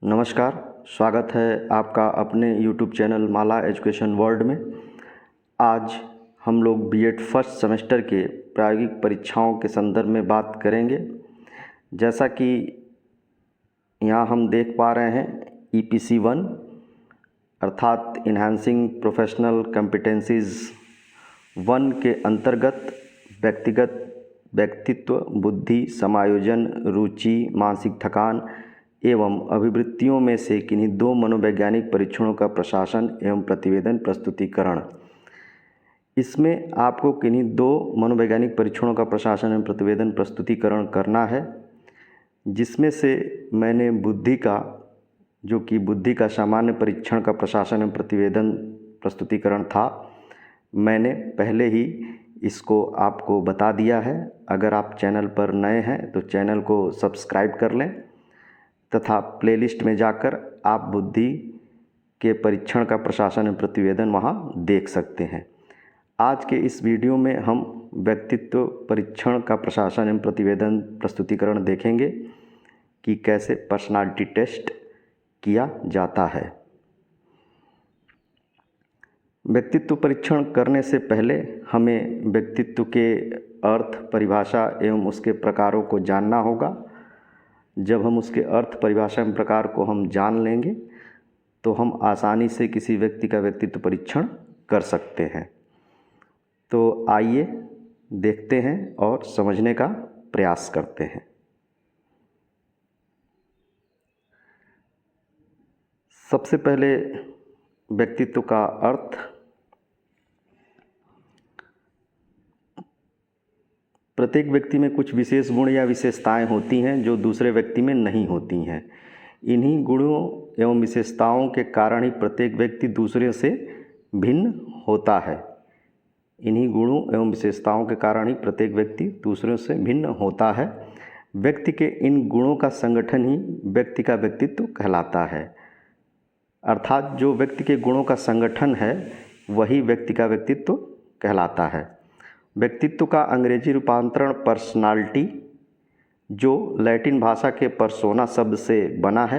नमस्कार। स्वागत है आपका अपने YouTube चैनल माला एजुकेशन वर्ल्ड में। आज हम लोग बीएड फर्स्ट सेमेस्टर के प्रायोगिक परीक्षाओं के संदर्भ में बात करेंगे। जैसा कि यहाँ हम देख पा रहे हैं, EPC 1 अर्थात इन्हांसिंग प्रोफेशनल कॉम्पिटेंसीज 1 के अंतर्गत व्यक्तित्व, बुद्धि, समायोजन, रुचि, मानसिक थकान एवं अभिवृत्तियों में से किन्हीं दो मनोवैज्ञानिक परीक्षणों का प्रशासन एवं प्रतिवेदन प्रस्तुतिकरण। इसमें आपको किन्हीं दो मनोवैज्ञानिक परीक्षणों का प्रशासन एवं प्रतिवेदन प्रस्तुतिकरण करना है, जिसमें से मैंने बुद्धि का सामान्य परीक्षण का प्रशासन एवं प्रतिवेदन प्रस्तुतिकरण था, मैंने पहले ही इसको आपको बता दिया है। अगर आप चैनल पर नए हैं तो चैनल को सब्सक्राइब कर लें तथा प्लेलिस्ट में जाकर आप बुद्धि के परीक्षण का प्रशासन एवं प्रतिवेदन वहाँ देख सकते हैं। आज के इस वीडियो में हम व्यक्तित्व परीक्षण का प्रशासन एवं प्रतिवेदन प्रस्तुतिकरण देखेंगे कि कैसे पर्सनालिटी टेस्ट किया जाता है। व्यक्तित्व परीक्षण करने से पहले हमें व्यक्तित्व के अर्थ, परिभाषा एवं उसके प्रकारों को जानना होगा। जब हम उसके अर्थ, परिभाषा एवं प्रकार को हम जान लेंगे तो हम आसानी से किसी व्यक्ति का व्यक्तित्व परीक्षण कर सकते हैं। तो आइए देखते हैं और समझने का प्रयास करते हैं। सबसे पहले व्यक्तित्व का अर्थ। प्रत्येक व्यक्ति में कुछ विशेष गुण या विशेषताएं होती हैं जो दूसरे व्यक्ति में नहीं होती हैं। इन्हीं गुणों एवं विशेषताओं के कारण ही प्रत्येक व्यक्ति दूसरे से भिन्न होता है। इन्हीं गुणों एवं विशेषताओं के कारण ही प्रत्येक व्यक्ति दूसरों से भिन्न होता है। व्यक्ति के इन गुणों का संगठन ही व्यक्ति का व्यक्तित्व कहलाता है। अर्थात जो व्यक्ति के गुणों का संगठन है वही व्यक्ति का व्यक्तित्व कहलाता है। व्यक्तित्व का अंग्रेजी रूपांतरण पर्सनालिटी, जो लैटिन भाषा के पर्सोना शब्द से बना है।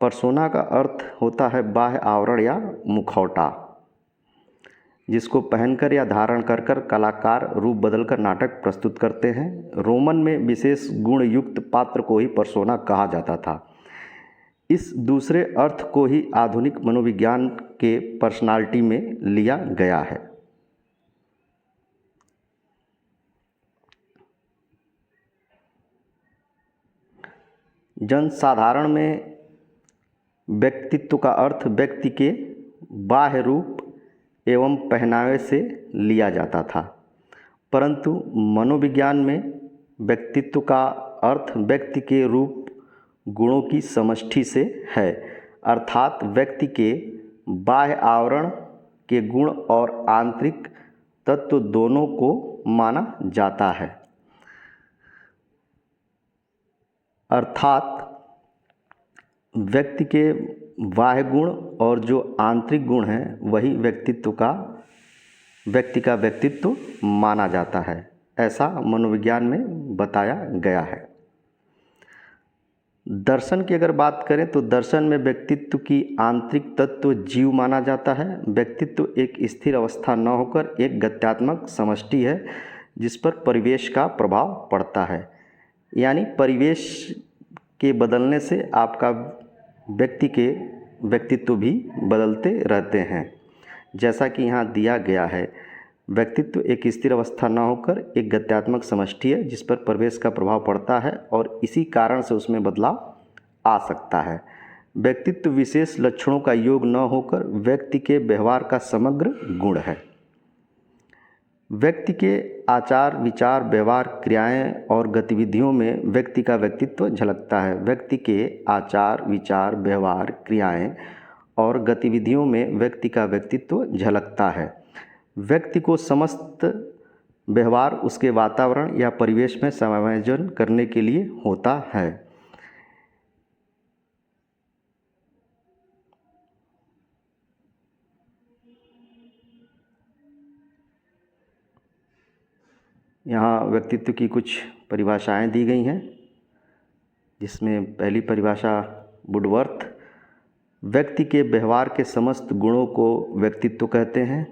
पर्सोना का अर्थ होता है बाह्य आवरण या मुखौटा, जिसको पहनकर या धारण कर कलाकार रूप बदलकर नाटक प्रस्तुत करते हैं। रोमन में विशेष गुण युक्त पात्र को ही पर्सोना कहा जाता था। इस दूसरे अर्थ को ही आधुनिक मनोविज्ञान के पर्सनालिटी में लिया गया है। जनसाधारण में व्यक्तित्व का अर्थ व्यक्ति के बाह्य रूप एवं पहनावे से लिया जाता था, परंतु मनोविज्ञान में व्यक्तित्व का अर्थ व्यक्ति के रूप गुणों की समष्टि से है। अर्थात व्यक्ति के बाह्य आवरण के गुण और आंतरिक तत्व दोनों को माना जाता है। अर्थात व्यक्ति के बाह्य गुण और जो आंतरिक गुण हैं वही व्यक्ति का व्यक्तित्व माना जाता है। ऐसा मनोविज्ञान में बताया गया है। दर्शन की अगर बात करें तो दर्शन में व्यक्तित्व की आंतरिक तत्व जीव माना जाता है। व्यक्तित्व एक स्थिर अवस्था न होकर एक गत्यात्मक समष्टि है जिस पर परिवेश का प्रभाव पड़ता है। यानी परिवेश के बदलने से आपका व्यक्ति के व्यक्तित्व भी बदलते रहते हैं। जैसा कि यहाँ दिया गया है, व्यक्तित्व एक स्थिर अवस्था न होकर एक गत्यात्मक समष्टि है जिस पर परिवेश का प्रभाव पड़ता है और इसी कारण से उसमें बदलाव आ सकता है। व्यक्तित्व विशेष लक्षणों का योग न होकर व्यक्ति के व्यवहार का समग्र गुण है। व्यक्ति के आचार, विचार, व्यवहार, क्रियाएं और गतिविधियों में व्यक्ति का व्यक्तित्व झलकता है। व्यक्ति के आचार, विचार, व्यवहार, क्रियाएं और गतिविधियों में व्यक्ति का व्यक्तित्व झलकता है। व्यक्ति को समस्त व्यवहार उसके वातावरण या परिवेश में समायोजन करने के लिए होता है। यहाँ व्यक्तित्व की कुछ परिभाषाएं दी गई हैं, जिसमें पहली परिभाषा वुडवर्थ व्यक्ति के व्यवहार के समस्त गुणों को व्यक्तित्व कहते हैं।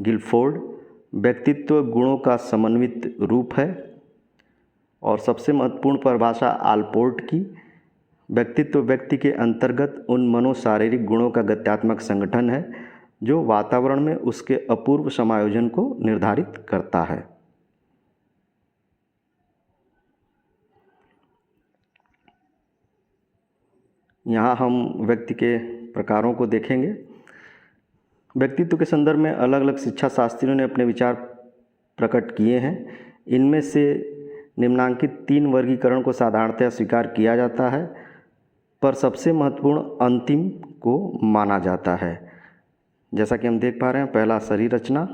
गिलफोर्ड व्यक्तित्व गुणों का समन्वित रूप है। और सबसे महत्वपूर्ण परिभाषा आलपोर्ट की, व्यक्तित्व व्यक्ति के अंतर्गत उन मनोशारीरिक गुणों का गत्यात्मक संगठन है जो वातावरण में उसके अपूर्व समायोजन को निर्धारित करता है। यहाँ हम व्यक्ति के प्रकारों को देखेंगे। व्यक्तित्व के संदर्भ में अलग अलग शिक्षा शास्त्रियों ने अपने विचार प्रकट किए हैं। इनमें से निम्नांकित 3 वर्गीकरण को साधारणतया स्वीकार किया जाता है, पर सबसे महत्वपूर्ण अंतिम को माना जाता है। जैसा कि हम देख पा रहे हैं, पहला शरीर रचना,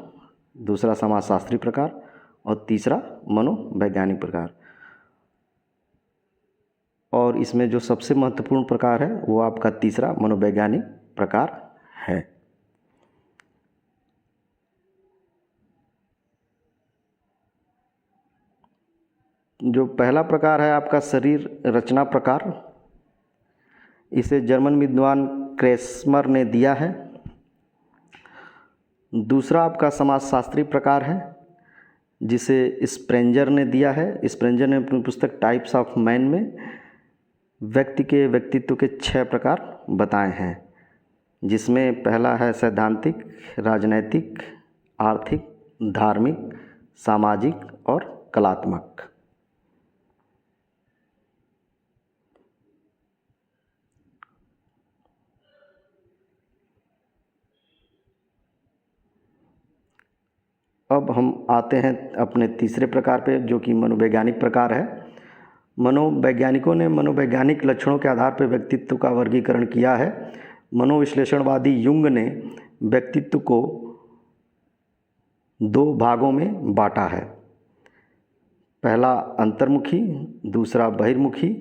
दूसरा समाजशास्त्री प्रकार और तीसरा मनोवैज्ञानिक प्रकार। और इसमें जो सबसे महत्वपूर्ण प्रकार है वो आपका तीसरा मनोवैज्ञानिक प्रकार है। जो पहला प्रकार है आपका शरीर रचना प्रकार, इसे जर्मन विद्वान क्रेस्मर ने दिया है। दूसरा आपका समाजशास्त्री प्रकार है जिसे स्प्रेंजर ने दिया है। स्प्रेंजर ने अपनी पुस्तक टाइप्स ऑफ मैन में व्यक्ति के व्यक्तित्व के 6 प्रकार बताए हैं, जिसमें पहला है सैद्धांतिक, राजनैतिक, आर्थिक, धार्मिक, सामाजिक और कलात्मक। अब हम आते हैं अपने तीसरे प्रकार पे, जो कि मनोवैज्ञानिक प्रकार है। मनोवैज्ञानिकों ने मनोवैज्ञानिक लक्षणों के आधार पर व्यक्तित्व का वर्गीकरण किया है। मनोविश्लेषणवादी युंग ने व्यक्तित्व को 2 भागों में बांटा है। पहला अंतर्मुखी, दूसरा बहिर्मुखी।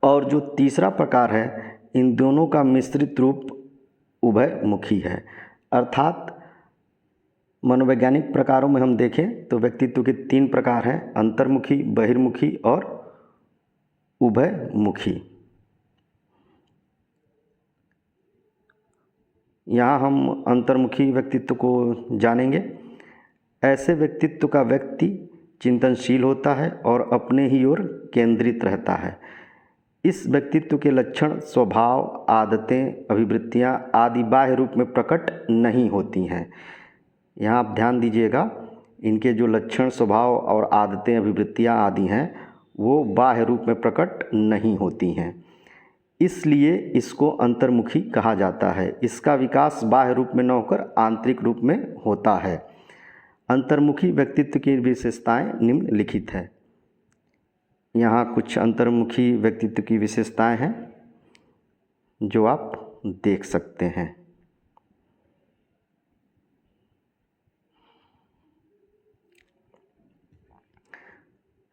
और जो तीसरा प्रकार है, इन दोनों का मिश्रित रूप उभयमुखी है। अर्थात मनोवैज्ञानिक प्रकारों में हम देखें तो व्यक्तित्व के 3 प्रकार हैं, अंतर्मुखी, बहिर्मुखी और उभयमुखी। यहाँ हम अंतर्मुखी व्यक्तित्व को जानेंगे। ऐसे व्यक्तित्व का व्यक्ति चिंतनशील होता है और अपने ही ओर केंद्रित रहता है। इस व्यक्तित्व के लक्षण, स्वभाव, आदतें, अभिवृत्तियाँ आदि बाह्य रूप में प्रकट नहीं होती हैं। यहाँ आप ध्यान दीजिएगा, इनके जो लक्षण, स्वभाव और आदतें, अभिवृत्तियाँ आदि हैं वो बाह्य रूप में प्रकट नहीं होती हैं, इसलिए इसको अंतर्मुखी कहा जाता है। इसका विकास बाह्य रूप में न होकर आंतरिक रूप में होता है। अंतर्मुखी व्यक्तित्व की विशेषताएं निम्नलिखित है। यहाँ कुछ अंतर्मुखी व्यक्तित्व की विशेषताएं हैं जो आप देख सकते हैं।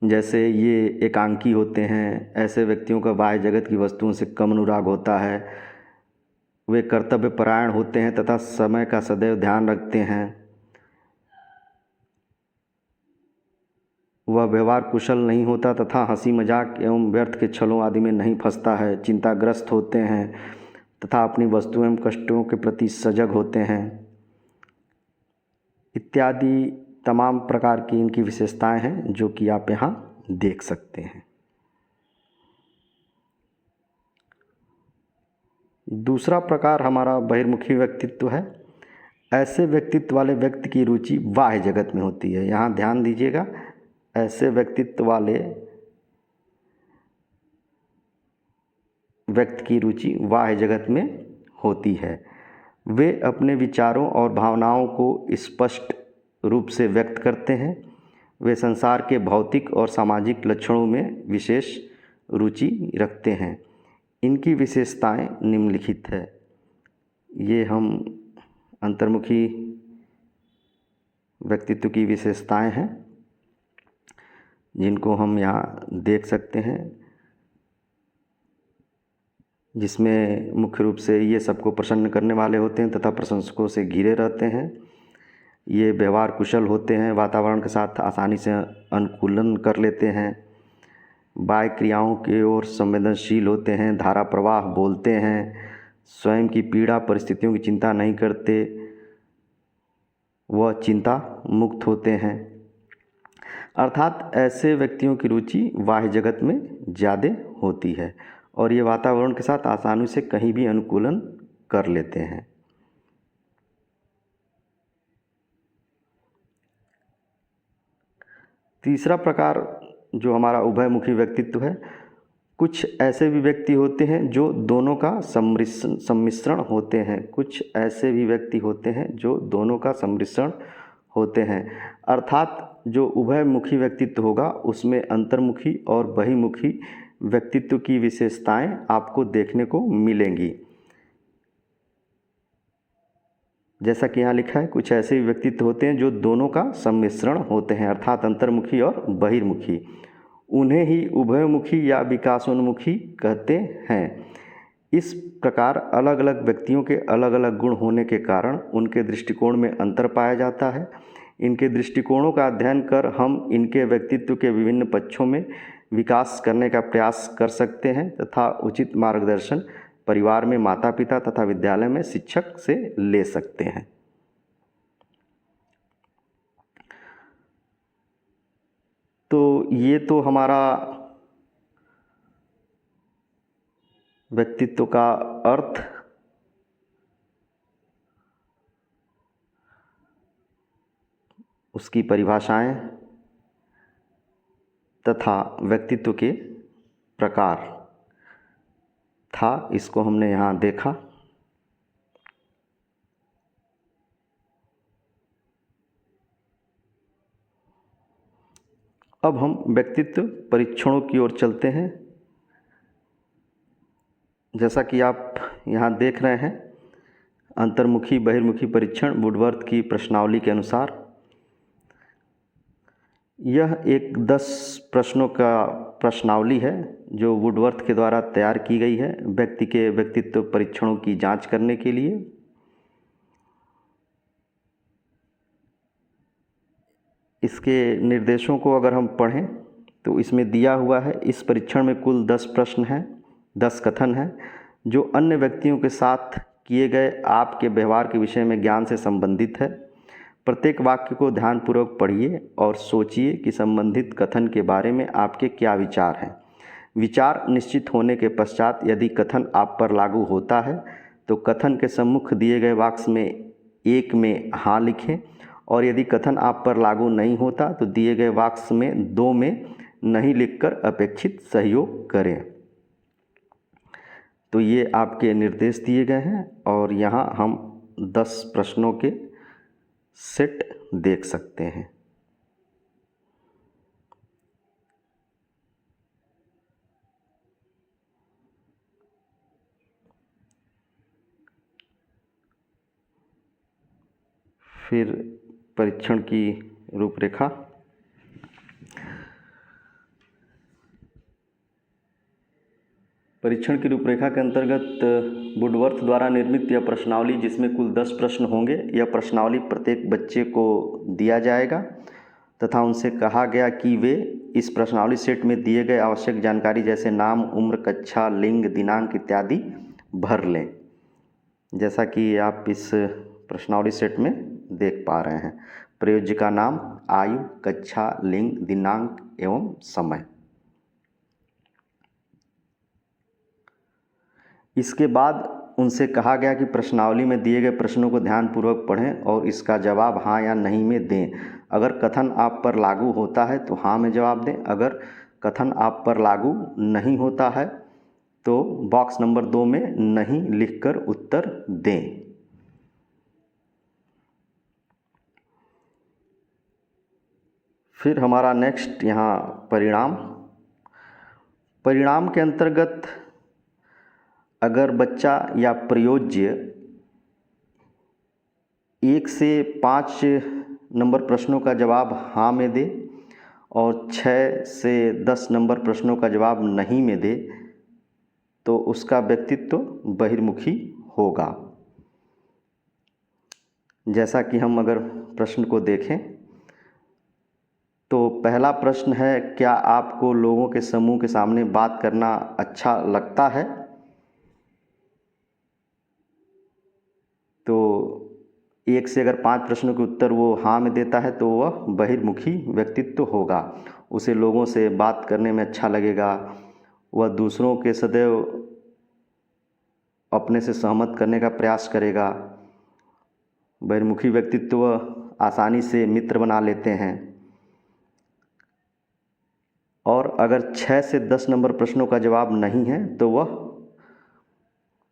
जैसे ये एकांकी होते हैं। ऐसे व्यक्तियों का बाह्य जगत की वस्तुओं से कम अनुराग होता है। वे कर्तव्यपरायण होते हैं तथा समय का सदैव ध्यान रखते हैं। वह व्यवहार कुशल नहीं होता तथा हंसी मजाक एवं व्यर्थ के छलों आदि में नहीं फंसता है। चिंताग्रस्त होते हैं तथा अपनी वस्तुओं एवं कष्टों के प्रति सजग होते हैं, इत्यादि तमाम प्रकार की इनकी विशेषताएं हैं जो कि आप यहाँ देख सकते हैं। दूसरा प्रकार हमारा बहिर्मुखी व्यक्तित्व है। ऐसे व्यक्तित्व वाले व्यक्ति की रुचि बाह्य जगत में होती है। यहाँ ध्यान दीजिएगा, ऐसे व्यक्तित्व वाले व्यक्ति की रुचि बाह्य जगत में होती है। वे अपने विचारों और भावनाओं को स्पष्ट रूप से व्यक्त करते हैं। वे संसार के भौतिक और सामाजिक लक्षणों में विशेष रुचि रखते हैं। इनकी विशेषताएं निम्नलिखित है। ये हम अंतर्मुखी व्यक्तित्व की विशेषताएं हैं जिनको हम यहाँ देख सकते हैं, जिसमें मुख्य रूप से ये सबको प्रसन्न करने वाले होते हैं तथा प्रशंसकों से घिरे रहते हैं। ये व्यवहार कुशल होते हैं, वातावरण के साथ आसानी से अनुकूलन कर लेते हैं। बाह्य क्रियाओं की ओर संवेदनशील होते हैं, धारा प्रवाह बोलते हैं, स्वयं की पीड़ा परिस्थितियों की चिंता नहीं करते, वह चिंता मुक्त होते हैं। अर्थात ऐसे व्यक्तियों की रुचि बाह्य जगत में ज़्यादा होती है और ये वातावरण के साथ आसानी से कहीं भी अनुकूलन कर लेते हैं। तीसरा प्रकार जो हमारा उभयमुखी व्यक्तित्व है, कुछ ऐसे भी व्यक्ति होते हैं जो दोनों का सम्मिश्रण होते हैं। कुछ ऐसे भी व्यक्ति होते हैं जो दोनों का सम्मिश्रण होते हैं। अर्थात जो उभयमुखी व्यक्तित्व होगा उसमें अंतर्मुखी और बहिर्मुखी व्यक्तित्व की विशेषताएं आपको देखने को मिलेंगी। जैसा कि यहाँ लिखा है, कुछ ऐसे भी व्यक्तित्व होते हैं जो दोनों का सम्मिश्रण होते हैं, अर्थात अंतर्मुखी और बहिर्मुखी। उन्हें ही उभयमुखी या विकासोन्मुखी कहते हैं। इस प्रकार अलग अलग व्यक्तियों के अलग अलग गुण होने के कारण उनके दृष्टिकोण में अंतर पाया जाता है। इनके दृष्टिकोणों का अध्ययन कर हम इनके व्यक्तित्व के विभिन्न पक्षों में विकास करने का प्रयास कर सकते हैं तथा उचित मार्गदर्शन परिवार में माता पिता तथा विद्यालय में शिक्षक से ले सकते हैं। तो ये तो हमारा व्यक्तित्व का अर्थ, उसकी परिभाषाएं तथा व्यक्तित्व के प्रकार था, इसको हमने यहाँ देखा। अब हम व्यक्तित्व परीक्षणों की ओर चलते हैं। जैसा कि आप यहाँ देख रहे हैं, अंतर्मुखी बहिर्मुखी परीक्षण वुडवर्थ की प्रश्नावली के अनुसार यह एक 10 प्रश्नों का प्रश्नावली है जो वुडवर्थ के द्वारा तैयार की गई है व्यक्ति के व्यक्तित्व परीक्षणों की जांच करने के लिए। इसके निर्देशों को अगर हम पढ़ें तो इसमें दिया हुआ है, इस परीक्षण में कुल 10 प्रश्न हैं, 10 कथन हैं जो अन्य व्यक्तियों के साथ किए गए आपके व्यवहार के विषय में ज्ञान से संबंधित है। प्रत्येक वाक्य को ध्यानपूर्वक पढ़िए और सोचिए कि संबंधित कथन के बारे में आपके क्या विचार हैं। विचार निश्चित होने के पश्चात यदि कथन आप पर लागू होता है तो कथन के सम्मुख दिए गए वाक्य में एक में हाँ लिखें और यदि कथन आप पर लागू नहीं होता तो दिए गए वाक्य में 2 में नहीं लिखकर अपेक्षित सहयोग करें। तो ये आपके निर्देश दिए गए हैं और यहाँ हम 10 प्रश्नों के सेट देख सकते हैं। फिर परीक्षण की रूपरेखा। परीक्षण की रूपरेखा के अंतर्गत वुडवर्थ द्वारा निर्मित यह प्रश्नावली, जिसमें कुल 10 प्रश्न होंगे, यह प्रश्नावली प्रत्येक बच्चे को दिया जाएगा तथा उनसे कहा गया कि वे इस प्रश्नावली सेट में दिए गए आवश्यक जानकारी जैसे नाम, उम्र, कक्षा, लिंग, दिनांक इत्यादि भर लें। जैसा कि आप इस प्रश्नावली सेट में देख पा रहे हैं, प्रयोज्य का नाम, आयु, कक्षा, लिंग, दिनांक एवं समय। इसके बाद उनसे कहा गया कि प्रश्नावली में दिए गए प्रश्नों को ध्यानपूर्वक पढ़ें और इसका जवाब हाँ या नहीं में दें। अगर कथन आप पर लागू होता है तो हाँ में जवाब दें, अगर कथन आप पर लागू नहीं होता है तो बॉक्स नंबर 2 में नहीं लिखकर उत्तर दें। फिर हमारा नेक्स्ट यहाँ परिणाम के अंतर्गत अगर बच्चा या प्रयोज्य 1 से 5 नंबर प्रश्नों का जवाब हाँ में दे और 6 से 10 नंबर प्रश्नों का जवाब नहीं में दे तो उसका व्यक्तित्व बहिर्मुखी होगा। जैसा कि हम अगर प्रश्न को देखें तो पहला प्रश्न है, क्या आपको लोगों के समूह के सामने बात करना अच्छा लगता है? तो 1 से अगर 5 प्रश्नों के उत्तर वो हाँ में देता है तो वह बहिर्मुखी व्यक्तित्व होगा। उसे लोगों से बात करने में अच्छा लगेगा। वह दूसरों के सदैव अपने से सहमत करने का प्रयास करेगा। बहिर्मुखी व्यक्तित्व आसानी से मित्र बना लेते हैं। और अगर 6 से 10 नंबर प्रश्नों का जवाब नहीं है तो वह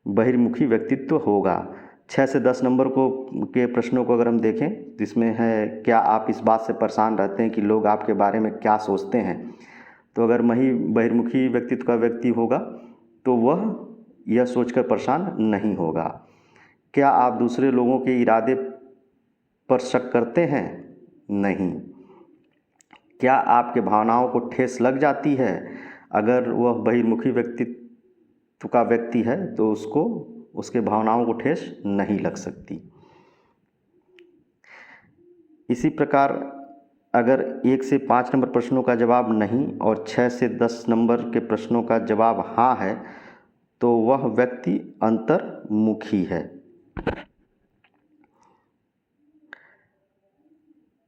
बहिर्मुखी व्यक्तित्व होगा। 6 से 10 नंबर के प्रश्नों को अगर हम देखें तो इसमें है, क्या आप इस बात से परेशान रहते हैं कि लोग आपके बारे में क्या सोचते हैं? तो अगर वही बहिर्मुखी व्यक्तित्व का व्यक्ति होगा तो वह यह सोचकर परेशान नहीं होगा। क्या आप दूसरे लोगों के इरादे पर शक करते हैं? नहीं। क्या आपके भावनाओं को ठेस लग जाती है? अगर वह बहिर्मुखी व्यक्तित्व का व्यक्ति है तो उसको उसके भावनाओं को ठेस नहीं लग सकती। इसी प्रकार अगर 1 से 5 नंबर प्रश्नों का जवाब नहीं और 6 से 10 नंबर के प्रश्नों का जवाब हाँ है तो वह व्यक्ति अंतर्मुखी है।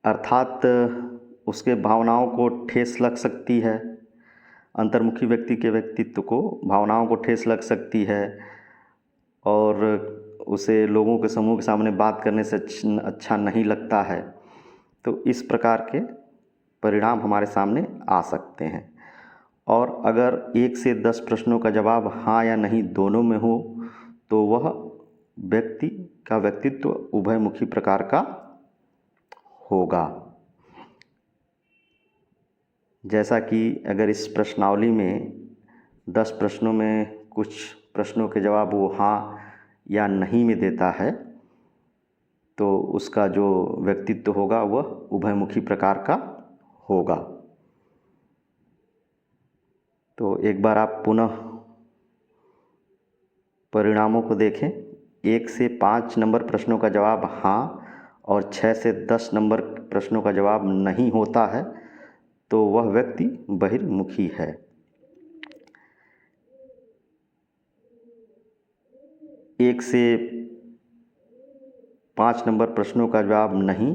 अर्थात उसके भावनाओं को ठेस लग सकती है। अंतर्मुखी व्यक्ति के व्यक्तित्व को भावनाओं को ठेस लग सकती है और उसे लोगों के समूह के सामने बात करने से अच्छा नहीं लगता है। तो इस प्रकार के परिणाम हमारे सामने आ सकते हैं। और अगर 1 से 10 प्रश्नों का जवाब हाँ या नहीं दोनों में हो तो वह व्यक्ति का व्यक्तित्व उभयमुखी प्रकार का होगा। जैसा कि अगर इस प्रश्नावली में 10 प्रश्नों में कुछ प्रश्नों के जवाब वो हाँ या नहीं में देता है तो उसका जो व्यक्तित्व होगा वह उभयमुखी प्रकार का होगा। तो एक बार आप पुनः परिणामों को देखें। 1 से 5 नंबर प्रश्नों का जवाब हाँ और 6 से 10 नंबर प्रश्नों का जवाब नहीं होता है तो वह व्यक्ति बहिर्मुखी है। 1 से 5 नंबर प्रश्नों का जवाब नहीं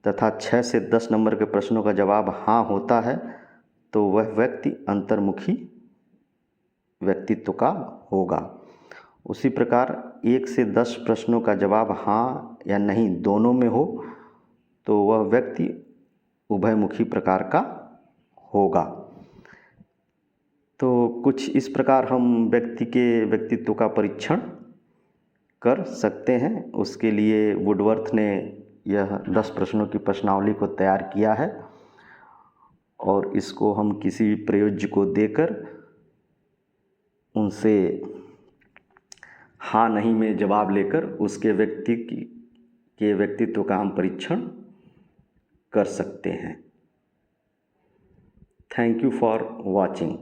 तथा 6 से 10 नंबर के प्रश्नों का जवाब हाँ होता है तो वह व्यक्ति अंतर्मुखी व्यक्तित्व का होगा। उसी प्रकार 1 से 10 प्रश्नों का जवाब हाँ या नहीं दोनों में हो तो वह व्यक्ति उभयमुखी प्रकार का होगा। तो कुछ इस प्रकार हम व्यक्ति के व्यक्तित्व का परीक्षण कर सकते हैं। उसके लिए वुडवर्थ ने यह 10 प्रश्नों की प्रश्नावली को तैयार किया है और इसको हम किसी प्रयोज्य को देकर उनसे हाँ नहीं में जवाब लेकर उसके व्यक्तित्व का हम परीक्षण कर सकते हैं। Thank you for watching.